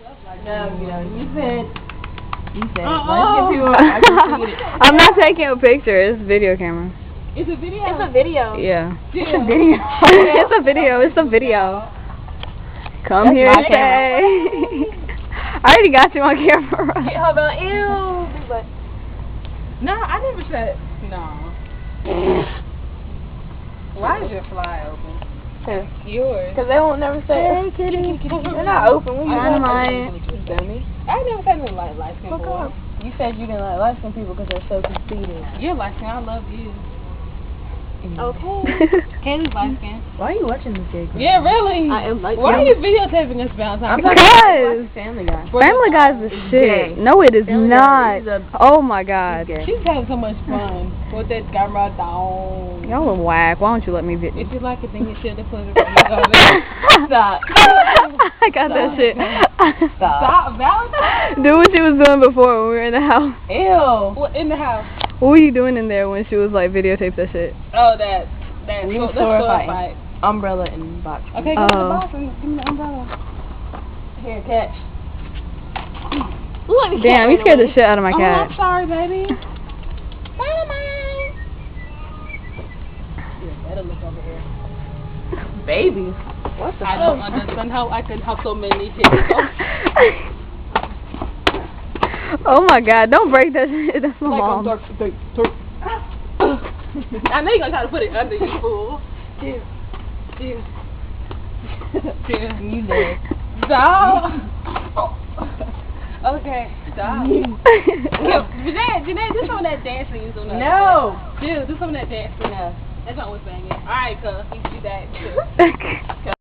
No, you said, let's get people. I'm not taking a picture. It's video camera. It's a video? It's a video. Yeah. It's a video. It's a video. It's a video. Come That's here, my Shay. I already got you on camera. Hold on. Ew. No, I never said, no. Why is your fly open? Yours. Because they won't never say, hey, kitty. They're not open. We I got might. dummy. I never said anything like light-skinned boys. You said you didn't like light-skinned people because they're so conceited. You're light-skinned. I love you. Okay. Candy's light-skinned. Why are you watching this game? Yeah, really. I am light-skinned. Why are you videotaping us, Valentine? Because Family Guy. Family Guy's the shit. No, it is Family not. Guy is Oh my god. She's having so much fun with that camera down. Y'all are whack. Why don't you let me If you like it, then you should have put it on Stop. I got that shit. Stop, Valentine. Do what she was doing before when we were in the house. Ew. What, in the house? What were you doing in there when she was like videotape that shit? Oh, that We were sword sword fight. fighting. Umbrella and box. Okay, go to the Oh. box and give me the umbrella. Here, catch. Damn, you scared the shit out of my Oh, cat. I'm sorry, baby. Mama. Yeah, better look over here. Baby. What the I don't understand how I can have so many kids. Oh my god, don't break that shit. That's my mom. I know you're gonna try to put it under you, fool. Dude. You did. Stop. Okay, stop. Janae, do some of that dancing you doing. No. Dude, do some of that dancing. No. That's not what's saying it. Alright, cuz, you do that too.